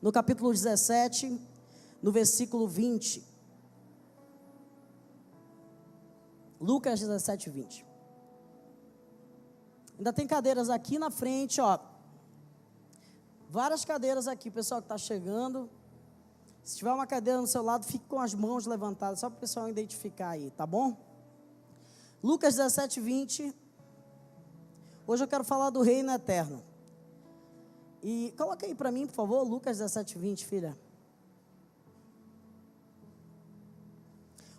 no capítulo 17, no versículo 20. Lucas 17, 20. Ainda tem cadeiras aqui na frente, ó. Várias cadeiras aqui, pessoal que está chegando. Se tiver uma cadeira no seu lado, fique com as mãos levantadas, só para o pessoal identificar aí, tá bom? Lucas 17, 20. Hoje eu quero falar do reino eterno. E coloca aí para mim, por favor, Lucas 17, 20, filha.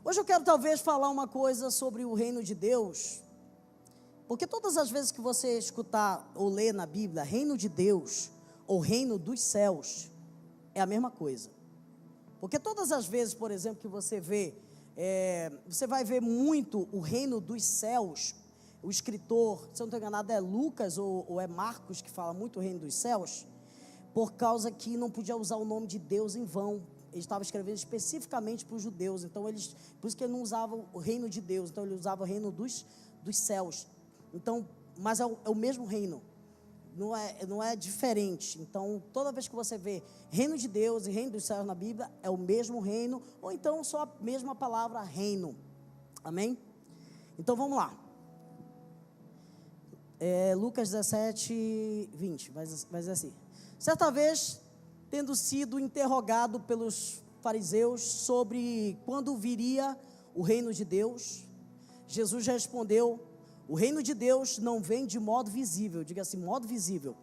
Hoje eu quero talvez falar uma coisa sobre o reino de Deus, porque todas as vezes que você escutar ou ler na Bíblia, reino de Deus, ou reino dos céus, é a mesma coisa. Porque todas as vezes, por exemplo, que você vê, você vai ver muito o reino dos céus. O escritor, se eu não estou enganado, é Lucas ou é Marcos que fala muito o reino dos céus, por causa que não podia usar o nome de Deus em vão. Ele estava escrevendo especificamente para os judeus, então por isso que ele não usava o reino de Deus, então ele usava o reino dos céus. Então, mas é o mesmo reino, não é diferente. Então, toda vez que você vê reino de Deus e reino dos céus na Bíblia, é o mesmo reino, ou então só a mesma palavra reino. Amém? Então vamos lá. Lucas 17, 20, vai dizer assim: certa vez, tendo sido interrogado pelos fariseus sobre quando viria o reino de Deus, Jesus respondeu: o reino de Deus não vem de modo visível, diga assim, modo visível,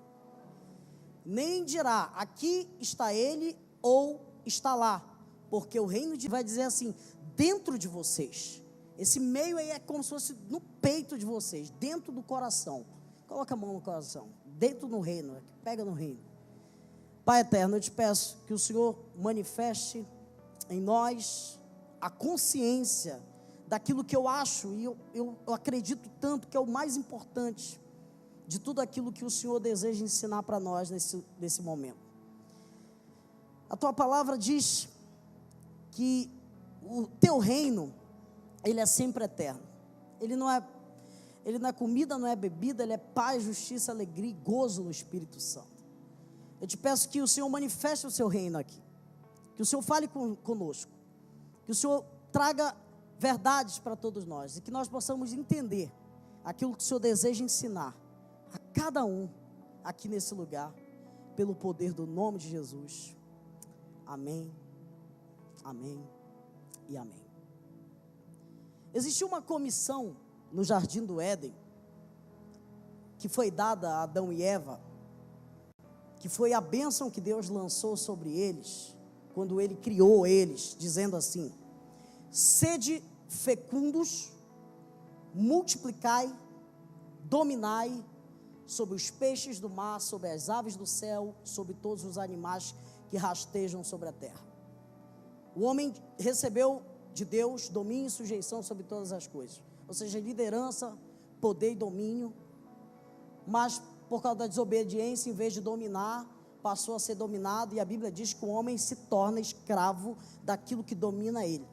nem dirá, aqui está ele ou está lá, porque o reino de vai dizer assim, dentro de vocês. Esse meio aí é como se fosse no peito de vocês, dentro do coração. Coloca a mão no coração, dentro do reino, pega no reino. Pai eterno, eu te peço que o Senhor manifeste em nós a consciência daquilo que eu acho, e eu acredito tanto que é o mais importante de tudo aquilo que o Senhor deseja ensinar para nós nesse momento. A tua palavra diz que o teu reino, ele é sempre eterno. Ele não é comida, não é bebida, ele é paz, justiça, alegria e gozo no Espírito Santo. Eu te peço que o Senhor manifeste o seu reino aqui, que o Senhor fale conosco, que o Senhor traga verdades para todos nós, e que nós possamos entender aquilo que o Senhor deseja ensinar a cada um aqui nesse lugar, pelo poder do nome de Jesus. Amém, amém e amém. Existiu uma comissão no Jardim do Éden, que foi dada a Adão e Eva, que foi a bênção que Deus lançou sobre eles, quando Ele criou eles, dizendo assim: sede fecundos, multiplicai, dominai sobre os peixes do mar, sobre as aves do céu, sobre todos os animais que rastejam sobre a terra. O homem recebeu de Deus domínio e sujeição sobre todas as coisas, ou seja, liderança, poder e domínio, mas por causa da desobediência, em vez de dominar, passou a ser dominado, e a Bíblia diz que o homem se torna escravo daquilo que domina ele.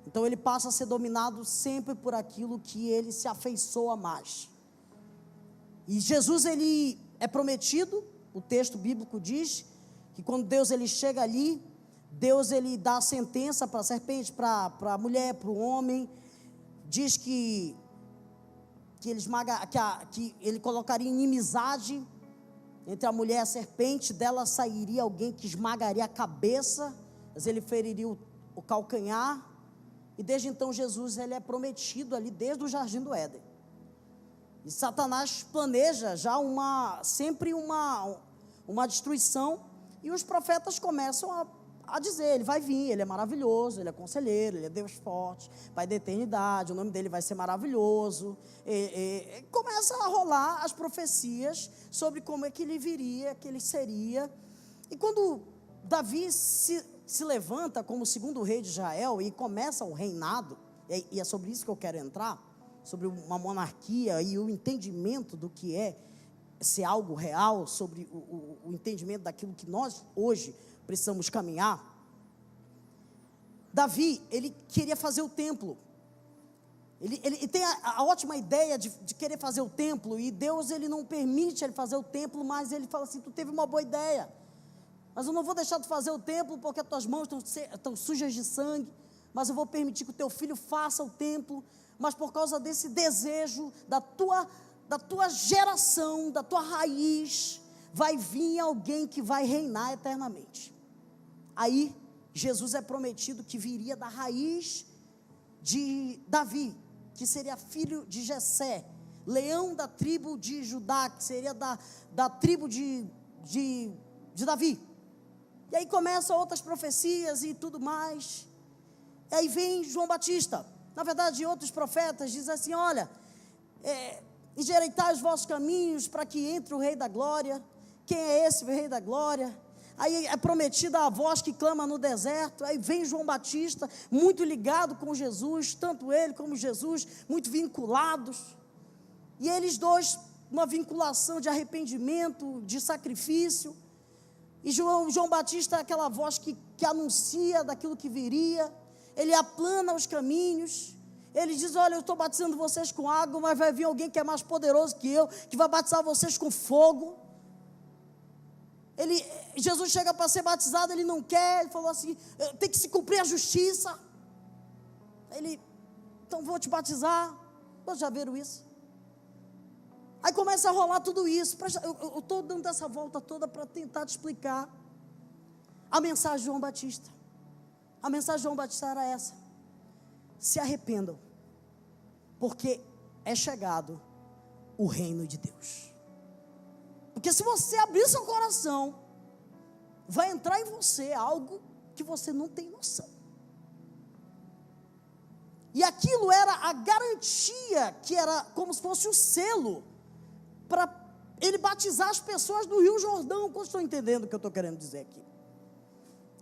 Então ele passa a ser dominado sempre por aquilo que ele se afeiçoa mais. E Jesus, ele é prometido, o texto bíblico diz que quando Deus ele chega ali, Deus ele dá a sentença para a serpente, para a mulher, para o homem, diz que ele colocaria inimizade entre a mulher e a serpente, dela sairia alguém que esmagaria a cabeça, mas ele feriria o calcanhar, e desde então Jesus ele é prometido ali desde o Jardim do Éden. E Satanás planeja já sempre uma destruição, e os profetas começam a dizer: ele vai vir, ele é maravilhoso, ele é conselheiro, ele é Deus forte, Pai da eternidade, o nome dele vai ser maravilhoso. Começa a rolar as profecias sobre como é que ele viria, que ele seria. E quando Davi se levanta como segundo rei de Israel e começa o reinado, e é sobre isso que eu quero entrar, sobre uma monarquia e o entendimento do que é ser algo real, sobre o entendimento daquilo que nós hoje precisamos caminhar. Davi, ele queria fazer o templo, ele tem a ótima ideia de querer fazer o templo, e Deus ele não permite ele fazer o templo, mas ele fala assim: tu teve uma boa ideia, mas eu não vou deixar de fazer o templo porque as tuas mãos estão sujas de sangue, mas eu vou permitir que o teu filho faça o templo, mas por causa desse desejo da tua geração, da tua raiz, vai vir alguém que vai reinar eternamente. Aí, Jesus é prometido que viria da raiz de Davi, que seria filho de Jessé, leão da tribo de Judá, que seria da tribo de Davi. E aí começam outras profecias e tudo mais. E aí vem João Batista. Na verdade, outros profetas dizem assim: olha, endireitai os vossos caminhos para que entre o Rei da Glória. Quem é esse Rei da Glória? Aí é prometida a voz que clama no deserto. Aí vem João Batista, muito ligado com Jesus, tanto ele como Jesus, muito vinculados. E eles dois, uma vinculação de arrependimento, de sacrifício. E João Batista é aquela voz que anuncia daquilo que viria. Ele aplana os caminhos. Ele diz: olha, eu estou batizando vocês com água, mas vai vir alguém que é mais poderoso que eu, que vai batizar vocês com fogo. Jesus chega para ser batizado, ele não quer, ele falou assim: tem que se cumprir a justiça. Então vou te batizar. Vocês já viram isso? Aí começa a rolar tudo isso. Eu estou dando essa volta toda para tentar te explicar a mensagem de João Batista. A mensagem de João Batista era essa: se arrependam, porque é chegado o reino de Deus. Porque se você abrir seu coração, vai entrar em você algo que você não tem noção. E aquilo era a garantia, que era como se fosse o selo para ele batizar as pessoas do Rio Jordão. Como estão entendendo o que eu estou querendo dizer aqui?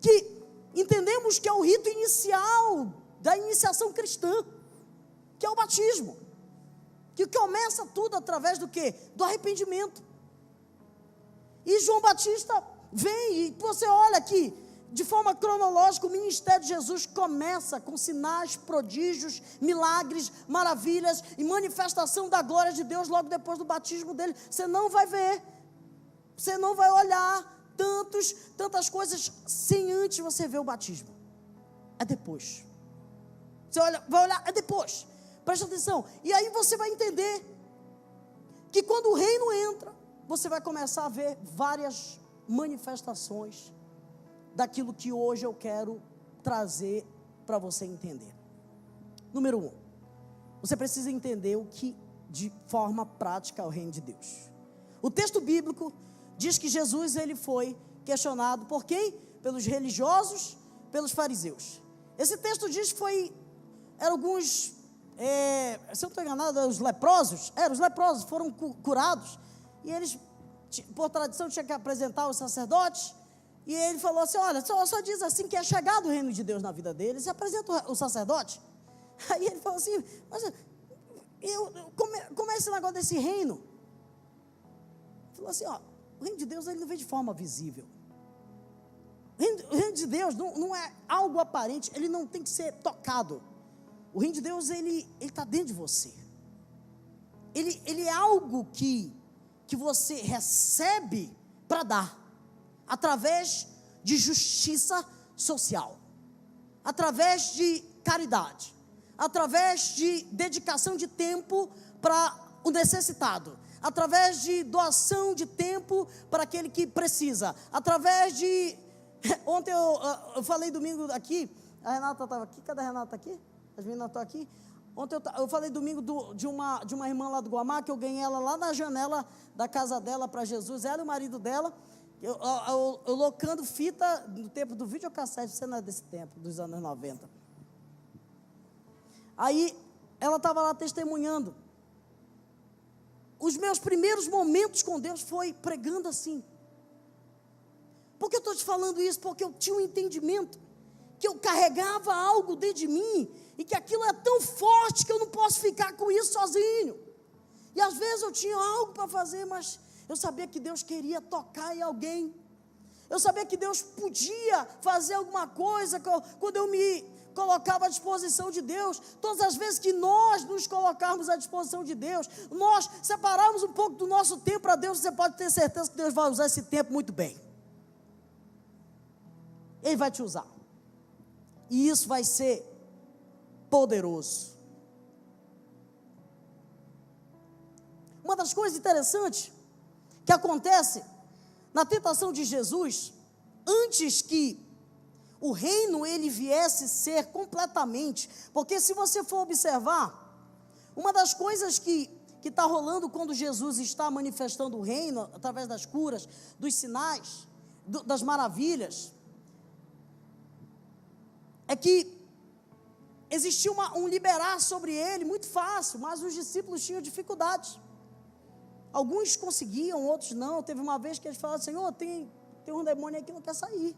Que entendemos que é o rito inicial da iniciação cristã, que é o batismo, que começa tudo através do quê? Do arrependimento. E João Batista vem, e você olha aqui, de forma cronológica, o ministério de Jesus começa com sinais, prodígios, milagres, maravilhas e manifestação da glória de Deus logo depois do batismo dele. Você não vai ver, você não vai olhar tantas coisas sem antes você ver o batismo. É depois. Você vai olhar, é depois. Presta atenção. E aí você vai entender que quando o reino entra, você vai começar a ver várias manifestações daquilo que hoje eu quero trazer para você entender. Número 1, você precisa entender o que de forma prática é o reino de Deus. O texto bíblico diz que Jesus ele foi questionado por quem? Pelos religiosos, pelos fariseus. Esse texto diz que eram alguns, se eu não estou enganado, os leprosos foram curados. E eles, por tradição, tinham que apresentar os sacerdotes. E ele falou assim: olha, só diz assim que é chegado o reino de Deus na vida deles. E apresenta o sacerdote. Aí ele falou assim: mas como é esse negócio desse reino? Ele falou assim: ó, o reino de Deus ele não vem de forma visível. O reino de Deus não é algo aparente, ele não tem que ser tocado. O reino de Deus ele está dentro de você. Ele é algo que você recebe para dar, através de justiça social, através de caridade, através de dedicação de tempo para o necessitado, através de doação de tempo para aquele que precisa, através de... Ontem eu falei domingo aqui, a Renata estava aqui, cadê a Renata aqui? As meninas estão aqui. Ontem eu falei domingo de uma irmã lá do Guamá, que eu ganhei ela lá na janela da casa dela para Jesus, ela e o marido dela, eu locando fita no tempo do videocassete, você não é desse tempo, dos anos 90. Aí, ela estava lá testemunhando. Os meus primeiros momentos com Deus foi pregando assim. Por que eu estou te falando isso? Porque eu tinha um entendimento, que eu carregava algo dentro de mim, e que aquilo é tão forte que eu não posso ficar com isso sozinho. E às vezes eu tinha algo para fazer, mas eu sabia que Deus queria tocar em alguém. Eu sabia que Deus podia fazer alguma coisa, quando eu me colocava à disposição de Deus. Todas as vezes que nós nos colocarmos à disposição de Deus, nós separarmos um pouco do nosso tempo para Deus, você pode ter certeza que Deus vai usar esse tempo muito bem. Ele vai te usar. E isso vai ser poderoso. Uma das coisas interessantes que acontece na tentação de Jesus, antes que o reino ele viesse ser completamente, porque se você for observar, uma das coisas que está rolando quando Jesus está manifestando o reino, através das curas, dos sinais, das maravilhas, é que existia um liberar sobre ele muito fácil, mas os discípulos tinham dificuldades. Alguns conseguiam, outros não. Teve uma vez que eles falaram: Senhor, tem um demônio aí que não quer sair.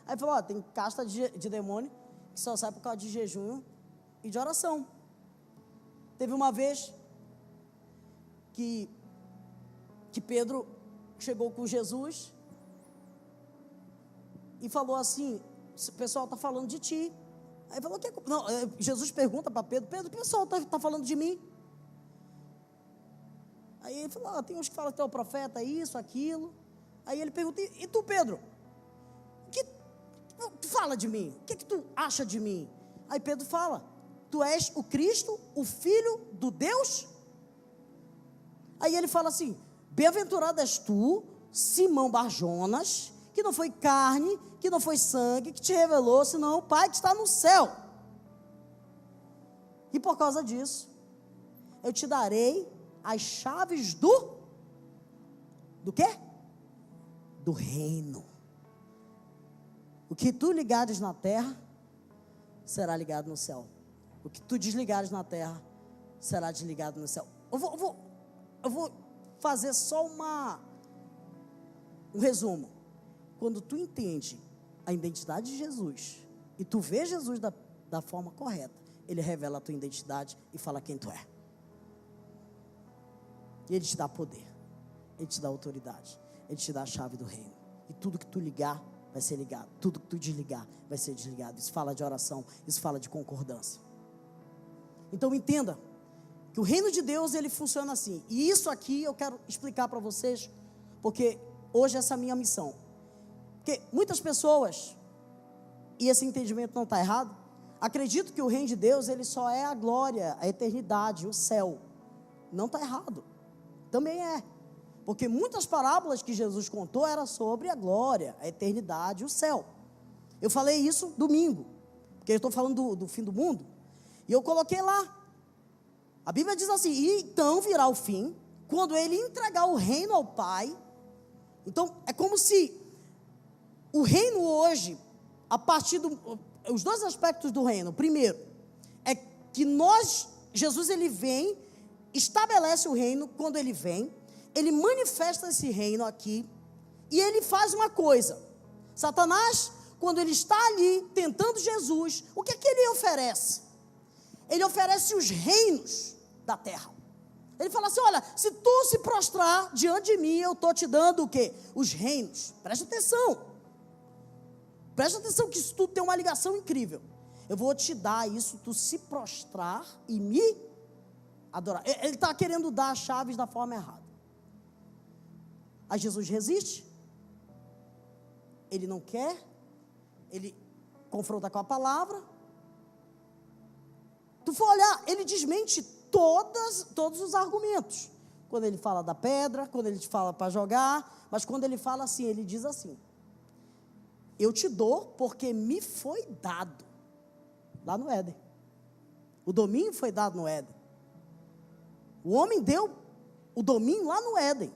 Aí falou: tem casta de demônio que só sai por causa de jejum e de oração. Teve uma vez que Pedro chegou com Jesus e falou assim: o pessoal está falando de ti. Aí falou: Jesus pergunta para Pedro: Pedro, o pessoal está falando de mim? Aí ele falou: tem uns que falam que tu é o profeta, isso, aquilo. Aí ele pergunta: e tu, Pedro? O que tu fala de mim? O que tu acha de mim? Aí Pedro fala: tu és o Cristo, o Filho do Deus? Aí ele fala assim: bem-aventurado és tu, Simão Barjonas, que não foi carne, que não foi sangue, que te revelou, senão o Pai que está no céu. E por causa disso, eu te darei as chaves do quê? Do reino. O que tu ligares na terra, será ligado no céu. O que tu desligares na terra, será desligado no céu. Eu vou fazer só um resumo. Quando tu entende a identidade de Jesus, e tu vê Jesus da forma correta, Ele revela a tua identidade e fala quem tu é. E Ele te dá poder, Ele te dá autoridade, Ele te dá a chave do reino. E tudo que tu ligar, vai ser ligado. Tudo que tu desligar, vai ser desligado. Isso fala de oração, isso fala de concordância. Então entenda que o reino de Deus, ele funciona assim. E isso aqui eu quero explicar para vocês, porque hoje essa é a minha missão. Porque muitas pessoas, e esse entendimento não está errado, acreditam que o reino de Deus, ele só é a glória, a eternidade, o céu. Não está errado. Também é. Porque muitas parábolas que Jesus contou eram sobre a glória, a eternidade, o céu. Eu falei isso domingo, porque eu estou falando do fim do mundo, e eu coloquei lá. A Bíblia diz assim: e então virá o fim, quando ele entregar o reino ao Pai. Então, é como se o reino hoje, a partir os dois aspectos do reino. Primeiro, é que Jesus ele vem, estabelece o reino. Quando ele vem, ele manifesta esse reino aqui, e ele faz uma coisa. Satanás, quando ele está ali tentando Jesus, o que é que ele oferece? Ele oferece os reinos da terra. Ele fala assim: olha, se tu se prostrar diante de mim, eu estou te dando o quê? Os reinos. Presta atenção. Presta atenção que isso tudo tem uma ligação incrível. Eu vou te dar isso, tu se prostrar e me adorar. Ele está querendo dar as chaves da forma errada. Aí Jesus resiste. Ele não quer. Ele confronta com a palavra. Tu for olhar, ele desmente todos os argumentos. Quando ele fala da pedra, quando ele te fala para jogar, mas quando ele fala assim, ele diz assim: eu te dou porque me foi dado. Lá no Éden. O domínio foi dado no Éden. O homem deu o domínio lá no Éden,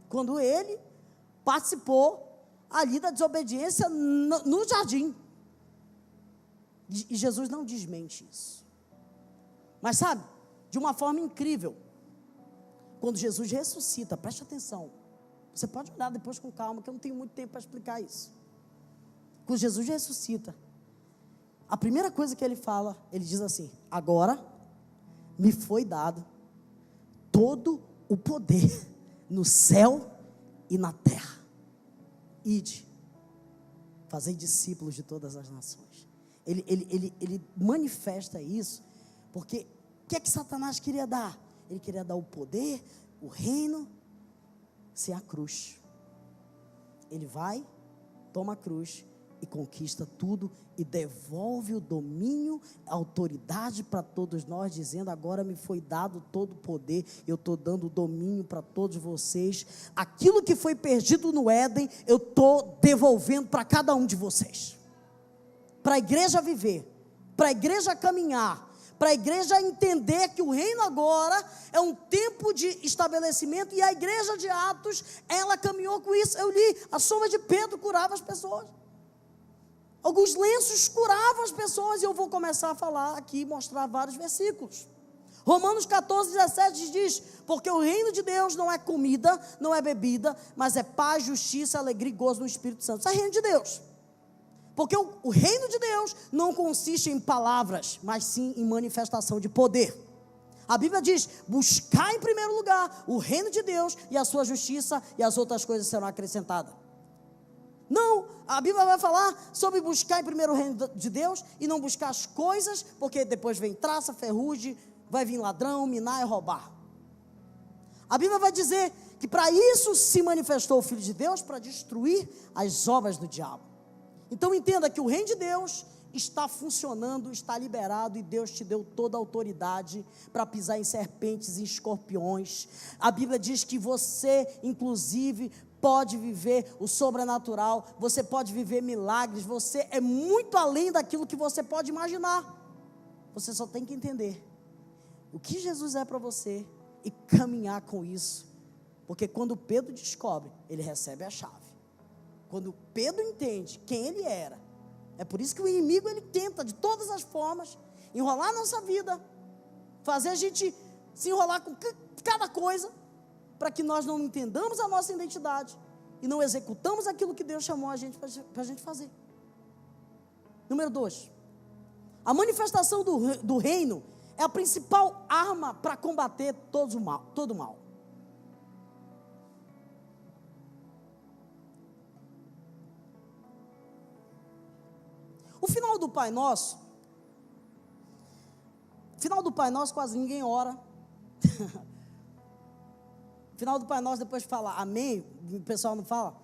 quando ele participou ali da desobediência no jardim. E Jesus não desmente isso. Mas sabe, de uma forma incrível, quando Jesus ressuscita, preste atenção, você pode olhar depois com calma, que eu não tenho muito tempo para explicar isso. Quando Jesus ressuscita, a primeira coisa que ele fala, ele diz assim: agora me foi dado todo o poder no céu e na terra. Ide, fazei discípulos de todas as nações. Ele manifesta isso, porque o que é que Satanás queria dar? Ele queria dar o poder, o reino, sem a cruz. Ele vai toma a cruz e conquista tudo e devolve o domínio, a autoridade para todos nós, dizendo: agora me foi dado todo o poder, eu estou dando o domínio para todos vocês. Aquilo que foi perdido no Éden, eu estou devolvendo para cada um de vocês, para a igreja viver, para a igreja caminhar, para a igreja entender que o reino agora é um tempo de estabelecimento. E a igreja de Atos, ela caminhou com isso. Eu li, a sombra de Pedro curava as pessoas, alguns lenços curavam as pessoas, e eu vou começar a falar aqui, mostrar vários versículos. Romanos 14, 17 diz: porque o reino de Deus não é comida, não é bebida, mas é paz, justiça, alegria e gozo no Espírito Santo. Isso é reino de Deus. Porque o reino de Deus não consiste em palavras, mas sim em manifestação de poder. A Bíblia diz: buscar em primeiro lugar o reino de Deus e a sua justiça, e as outras coisas serão acrescentadas. Não, a Bíblia vai falar sobre buscar em primeiro o reino de Deus e não buscar as coisas, porque depois vem traça, ferrugem, vai vir ladrão, minar e roubar. A Bíblia vai dizer que para isso se manifestou o Filho de Deus, para destruir as obras do diabo. Então entenda que o reino de Deus está funcionando, está liberado, e Deus te deu toda a autoridade para pisar em serpentes e escorpiões. A Bíblia diz que você, inclusive, pode viver o sobrenatural, você pode viver milagres, você é muito além daquilo que você pode imaginar. Você só tem que entender o que Jesus é para você e caminhar com isso, porque quando Pedro descobre, ele recebe a chave. Quando Pedro entende quem ele era, é por isso que o inimigo, ele tenta de todas as formas enrolar a nossa vida, fazer a gente se enrolar com cada coisa, para que nós não entendamos a nossa identidade e não executamos aquilo que Deus chamou a gente para a gente fazer. Número 2, a manifestação do reino é a principal arma para combater todo o mal. O final do Pai Nosso, quase ninguém ora. Final do Pai Nosso, depois de falar amém, o pessoal não fala,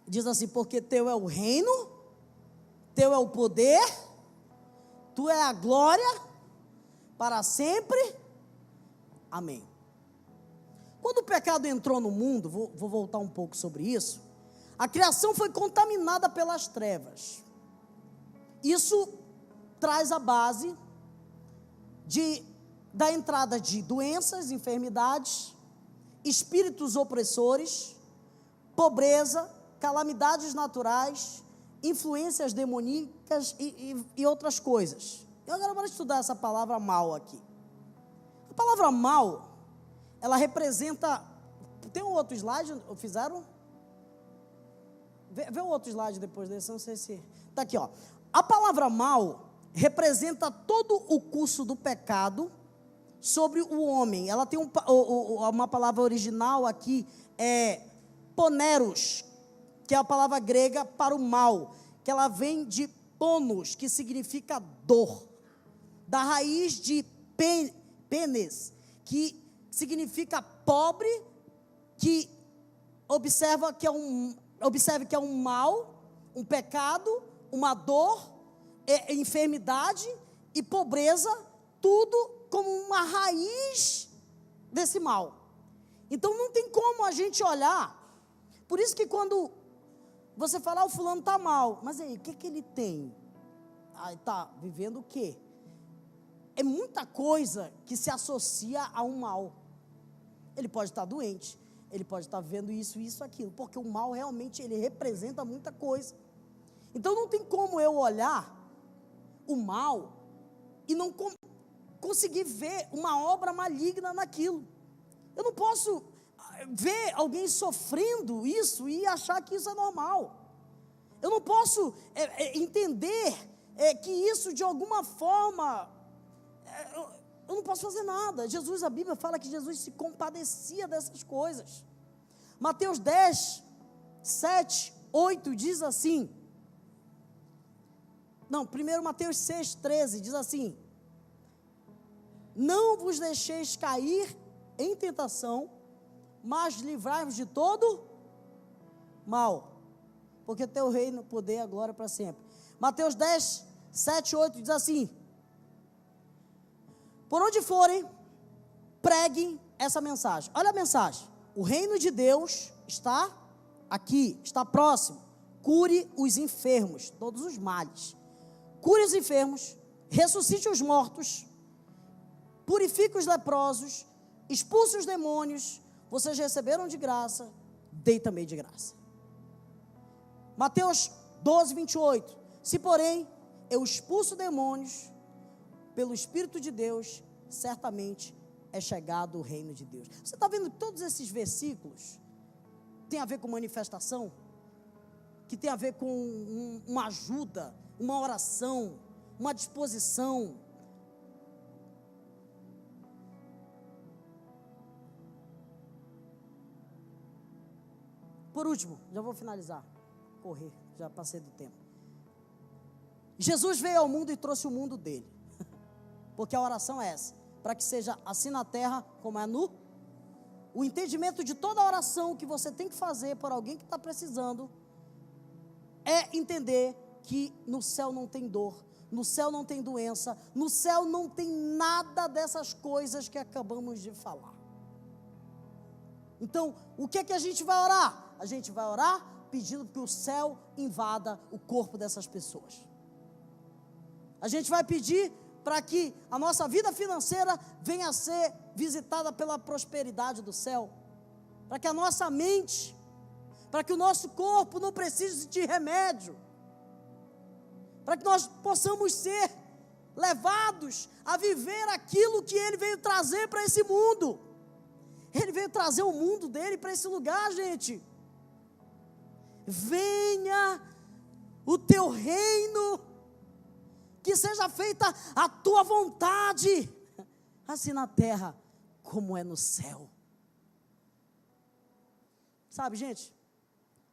diz assim: porque teu é o reino, teu é o poder, tu é a glória, para sempre, amém. Quando o pecado entrou no mundo, vou voltar um pouco sobre isso, a criação foi contaminada pelas trevas. Isso traz a base da entrada de doenças, enfermidades, espíritos opressores, pobreza, calamidades naturais, influências demoníacas e outras coisas. Eu agora vou estudar essa palavra mal aqui. A palavra mal, ela representa... Tem um outro slide? Fizeram? Vê o outro slide depois desse, não sei se... Está aqui, ó. A palavra mal representa todo o curso do pecado sobre o homem. Ela tem uma palavra original aqui, poneros, que é a palavra grega para o mal, que ela vem de ponos, que significa dor, da raiz de penes, que significa pobre, que observe que é um mal, um pecado, uma dor, enfermidade e pobreza, tudo como uma raiz desse mal. Então não tem como a gente olhar. Por isso que quando você fala, o fulano está mal, mas aí, o que ele tem? Está vivendo o quê? É muita coisa que se associa a um mal. Ele pode estar doente, ele pode estar vivendo isso, aquilo, porque o mal realmente, ele representa muita coisa. Então não tem como eu olhar o mal e não conseguir ver uma obra maligna naquilo. Eu não posso ver alguém sofrendo isso e achar que isso é normal. Eu não posso entender que isso de alguma forma, eu não posso fazer nada. A Bíblia fala que Jesus se compadecia dessas coisas. Mateus 10, 7, 8 diz assim, primeiro Mateus 6, 13 diz assim: não vos deixeis cair em tentação, mas livrai-vos de todo mal. porque teu reino, o poder e a glória para sempre. Mateus 10, 7, 8 diz assim: por onde forem, preguem essa mensagem. Olha a mensagem: o reino de Deus está aqui, está próximo. Cure os enfermos, todos os males. Cure os enfermos, ressuscite os mortos, purifique os leprosos, expulse os demônios. Vocês receberam de graça, dei também de graça. Mateus 12, 28. Se porém eu expulso demônios pelo Espírito de Deus, certamente é chegado o reino de Deus. Você está vendo que todos esses versículos tem a ver com manifestação, que tem a ver com uma ajuda, uma oração, uma disposição. Por último, já vou finalizar, correr, já passei do tempo. Jesus veio ao mundo e trouxe o mundo dele, porque a oração é essa, para que seja assim na terra como é no... O entendimento de toda oração que você tem que fazer por alguém que está precisando, é entender que no céu não tem dor, no céu não tem doença, no céu não tem nada dessas coisas que acabamos de falar. Então, o que é que a gente vai orar? A gente vai orar pedindo que o céu invada o corpo dessas pessoas. A gente vai pedir para que a nossa vida financeira venha a ser visitada pela prosperidade do céu, para que a nossa mente, para que o nosso corpo não precise de remédio, para que nós possamos ser levados a viver aquilo que Ele veio trazer para esse mundo. Ele veio trazer o mundo dele para esse lugar, gente. Venha o teu reino, que seja feita a tua vontade, assim na terra como é no céu. Sabe, gente,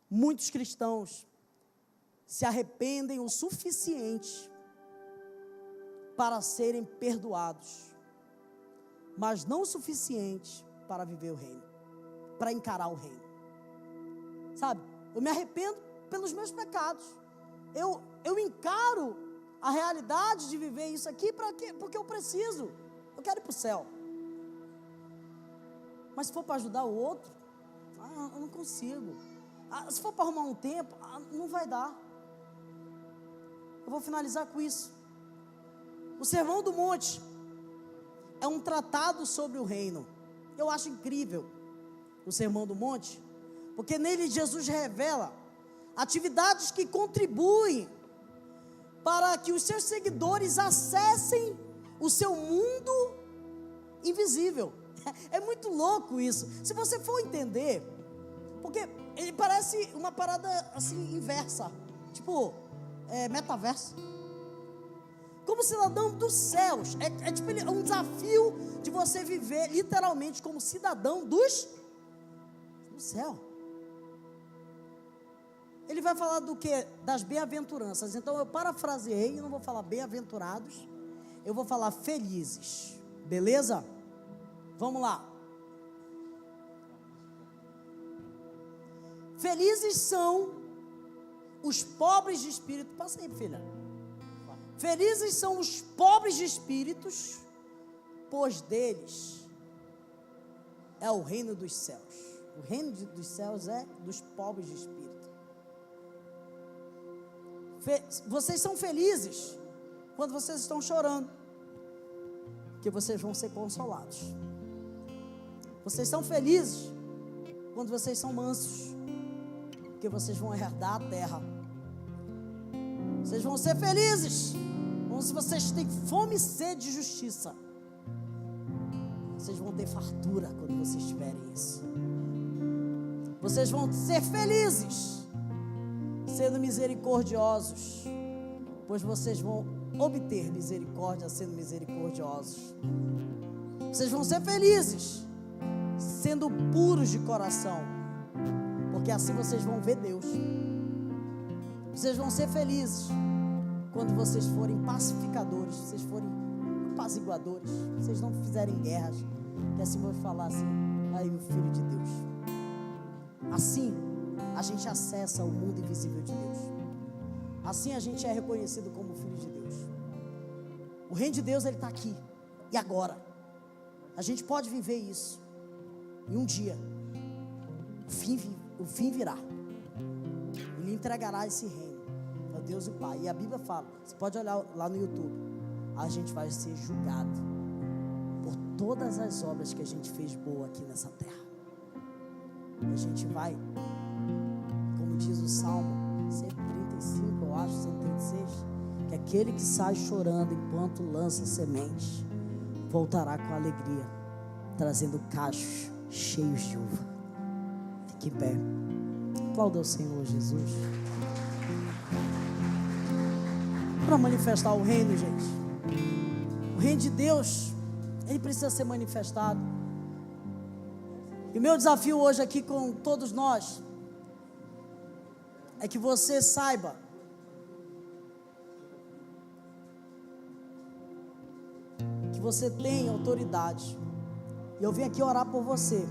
muitos cristãos se arrependem o suficiente para serem perdoados, mas não o suficiente para viver o reino, para encarar o reino. Sabe, eu me arrependo pelos meus pecados, eu encaro a realidade de viver isso aqui, para quê? Porque eu preciso, eu quero ir para o céu. Mas se for para ajudar o outro, eu não consigo. Se for para arrumar um tempo, não vai dar. Eu vou finalizar com isso. O Sermão do Monte é um tratado sobre o reino. Eu acho incrível o Sermão do Monte, porque nele Jesus revela atividades que contribuem para que os seus seguidores acessem o seu mundo invisível. É muito louco isso. Se você for entender, porque ele parece uma parada assim inversa, tipo metaverso. Como cidadão dos céus, tipo um desafio de você viver literalmente como cidadão do céu. Ele vai falar do que? Das bem-aventuranças. Então eu parafraseei, eu não vou falar bem-aventurados, eu vou falar felizes, beleza? Vamos lá. Felizes são os pobres de espírito. Passa aí, filha. Felizes são os pobres de espíritos, pois deles é o reino dos céus. O reino dos céus é dos pobres de espírito. Vocês são felizes quando vocês estão chorando, porque vocês vão ser consolados. Vocês são felizes quando vocês são mansos, porque vocês vão herdar a terra. Vocês vão ser felizes quando vocês têm fome e sede de justiça. Vocês vão ter fartura quando vocês tiverem isso. Vocês vão ser felizes sendo misericordiosos, pois vocês vão obter misericórdia sendo misericordiosos. Vocês vão ser felizes sendo puros de coração, porque assim vocês vão ver Deus. Vocês vão ser felizes quando vocês forem pacificadores, vocês forem apaziguadores, vocês não fizerem guerras, que assim vou falar assim: aí o Filho de Deus. Assim a gente acessa o mundo invisível de Deus. Assim a gente é reconhecido como filho de Deus. O reino de Deus, ele está aqui e agora. A gente pode viver isso. E um dia o fim virá. Ele entregará esse reino a Deus e Pai. E a Bíblia fala, você pode olhar lá no YouTube, a gente vai ser julgado por todas as obras que a gente fez boa aqui nessa terra. E a gente vai, como diz o Salmo 135, eu acho, 136, que aquele que sai chorando enquanto lança semente, voltará com alegria, trazendo cachos cheios de uva. Fique em pé. Aplauda o Senhor Jesus. Para manifestar o reino, gente, o reino de Deus, ele precisa ser manifestado. E o meu desafio hoje aqui com todos nós é que você saiba que você tem autoridade. E eu vim aqui orar por você.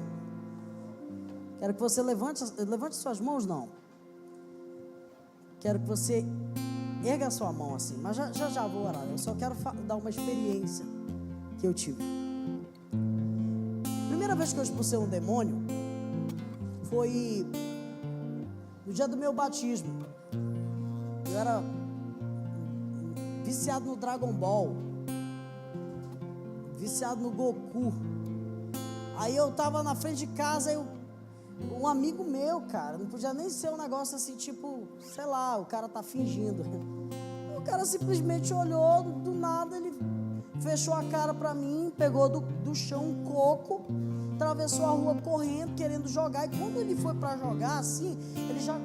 Quero que você levante suas mãos, não. Quero que você erga a sua mão assim, mas já vou orar. Eu só quero dar uma experiência que eu tive. Primeira vez que eu expulsei um demônio foi no dia do meu batismo. Eu era viciado no Dragon Ball, viciado no Goku. Aí eu tava na frente de casa, um amigo meu, cara, não podia nem ser um negócio assim, tipo, sei lá, o cara tá fingindo. O cara simplesmente olhou, do nada ele fechou a cara pra mim, pegou do chão um coco, atravessou a rua correndo, querendo jogar, e quando ele foi pra jogar, assim, ele já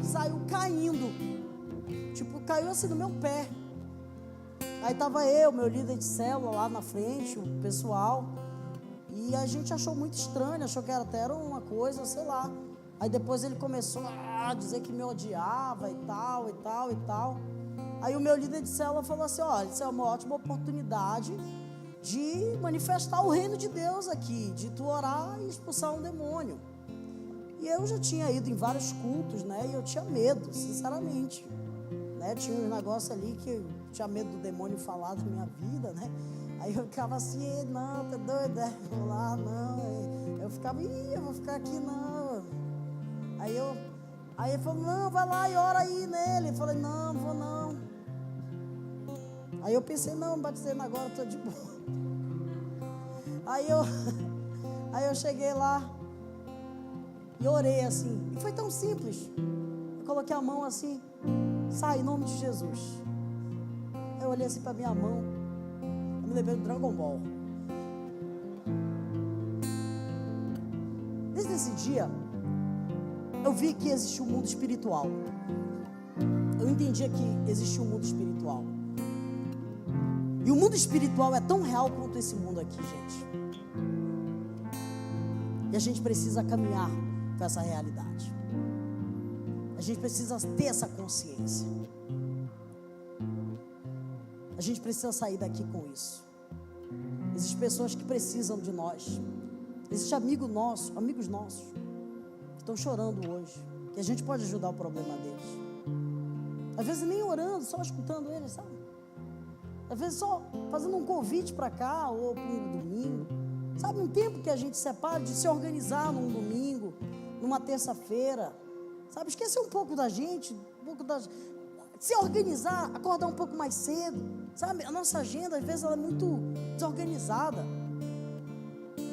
saiu caindo, tipo, caiu assim no meu pé. Aí tava eu, meu líder de célula lá na frente, o pessoal, e a gente achou muito estranho, achou que até era uma coisa, sei lá. Aí depois ele começou a dizer que me odiava e tal, e tal, e tal. Aí o meu líder de célula falou assim, olha, isso é uma ótima oportunidade de manifestar o reino de Deus aqui, de tu orar e expulsar um demônio. E eu já tinha ido em vários cultos, né, e eu tinha medo, sinceramente, né, tinha um negócio ali que eu tinha medo do demônio falar da minha vida, né. Aí eu ficava assim, não, tá doido, vou lá, não. Eu ficava, eu vou ficar aqui, não. Aí ele falou, não, vai lá e ora aí nele. Eu falei, não vou não. Aí eu pensei, não, batizando agora, estou de boa. Aí eu cheguei lá e orei assim. E foi tão simples. Eu coloquei a mão assim, sai em nome de Jesus. Eu olhei assim para minha mão. Me lembrei do Dragon Ball. Desde esse dia, eu vi que existia um mundo espiritual. Eu entendia que existia um mundo espiritual. E o mundo espiritual é tão real quanto esse mundo aqui, gente. E a gente precisa caminhar com essa realidade. A gente precisa ter essa consciência. A gente precisa sair daqui com isso. Existem pessoas que precisam de nós. Existem amigos nossos que estão chorando hoje, que a gente pode ajudar o problema deles. Às vezes nem orando, só escutando eles, sabe? Às vezes só fazendo um convite para cá ou para um domingo. Sabe, um tempo que a gente separa de se organizar num domingo, numa terça-feira. Sabe, esquecer um pouco da gente, se organizar, acordar um pouco mais cedo. Sabe, a nossa agenda às vezes ela é muito desorganizada.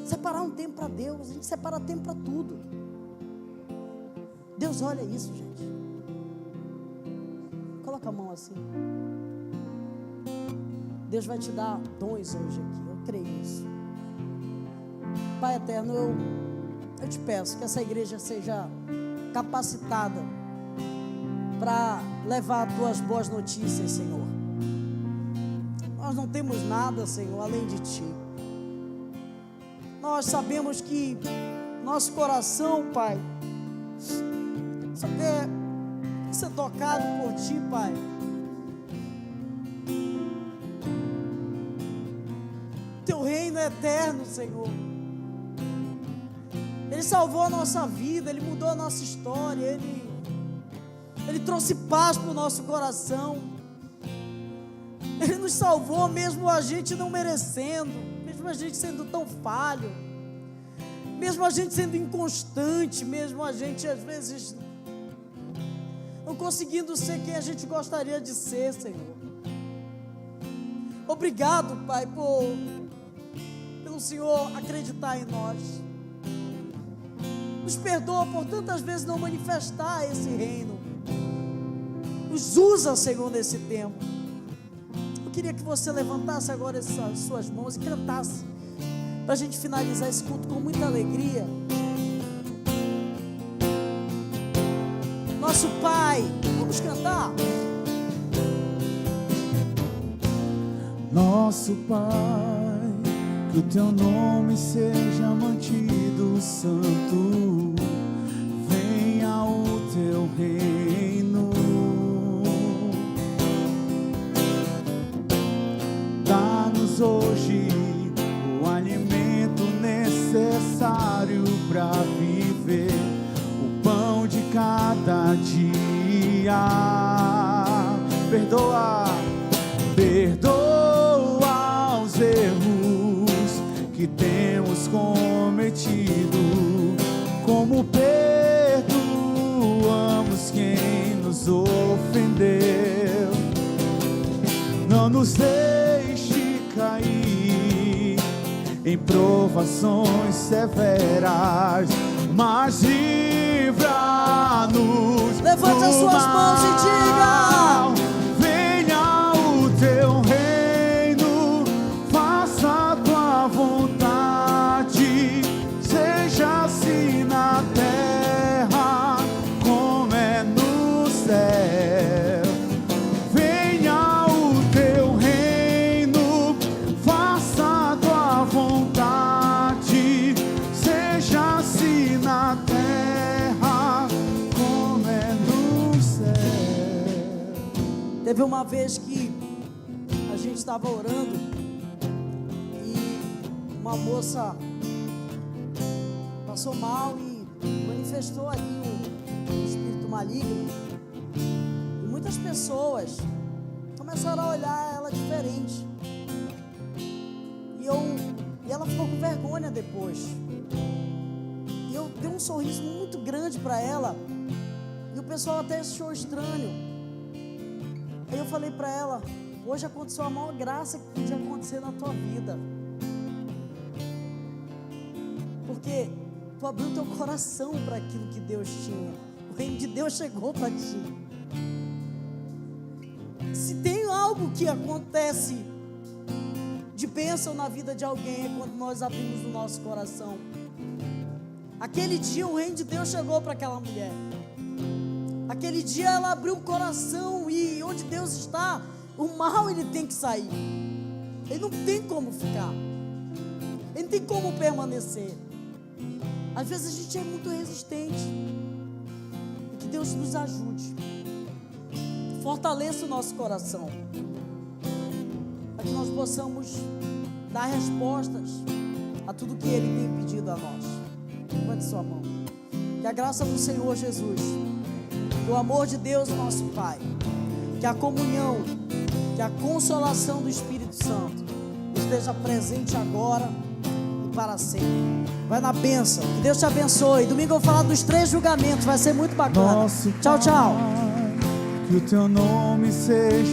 Separar um tempo para Deus, a gente separa tempo para tudo. Deus olha isso, gente. Coloca a mão assim. Deus vai te dar dons hoje aqui, eu creio nisso. Pai eterno, eu te peço que essa igreja seja capacitada para levar as tuas boas notícias, Senhor. Nós não temos nada, Senhor, além de Ti. Nós sabemos que nosso coração, Pai, só quer ser tocado por Ti, Pai. Teu reino é eterno, Senhor. Ele Ele salvou a nossa vida, Ele mudou a nossa história, Ele trouxe paz para o nosso coração. Ele nos salvou mesmo a gente não merecendo, mesmo a gente sendo tão falho, mesmo a gente sendo inconstante, mesmo a gente às vezes não conseguindo ser quem a gente gostaria de ser, Senhor. Obrigado, Pai, pelo Senhor acreditar em nós. Nos perdoa por tantas vezes não manifestar esse reino. Nos usa, Senhor, nesse tempo. Eu queria que você levantasse agora essas suas mãos e cantasse, para a gente finalizar esse culto com muita alegria. Nosso Pai, vamos cantar. Nosso Pai, que o teu nome seja mantido santo, venha o teu reino, dá-nos hoje o alimento necessário para viver, o pão de cada dia. Perdoa os erros que temos cometido, como perdoamos quem nos ofendeu. Não nos deixe cair em provações severas, mas livra-nos. Levante as suas mãos e diga: venha o teu reino, faça a tua vontade, seja assim na terra como é no céu. Venha o teu reino, faça a tua vontade, seja assim na terra como é no céu. Teve uma vez que a gente estava orando e uma moça passou mal e manifestou ali um espírito maligno, e muitas pessoas começaram a olhar ela diferente, e ela ficou com vergonha depois, e eu dei um sorriso muito grande para ela, e o pessoal até achou estranho. Aí eu falei para ela: hoje aconteceu a maior graça que podia acontecer na tua vida, porque tu abriu teu coração para aquilo que Deus tinha. O reino de Deus chegou para ti. Se tem algo que acontece de bênção na vida de alguém, é quando nós abrimos o nosso coração. Aquele dia o reino de Deus chegou para aquela mulher. Aquele dia ela abriu o coração, e onde Deus está, o mal ele tem que sair. Ele não tem como ficar. Ele não tem como permanecer. Às vezes a gente é muito resistente. Que Deus nos ajude. Fortaleça o nosso coração, para que nós possamos dar respostas a tudo que Ele tem pedido a nós. Levante sua mão. Que a graça do Senhor Jesus, que o amor de Deus, nosso Pai, que a comunhão, que a consolação do Espírito Santo esteja presente agora e para sempre. Vai na bênção. Que Deus te abençoe. Domingo eu vou falar dos 3 julgamentos. Vai ser muito bacana. Nosso Tchau, tchau. Pai, que o teu nome seja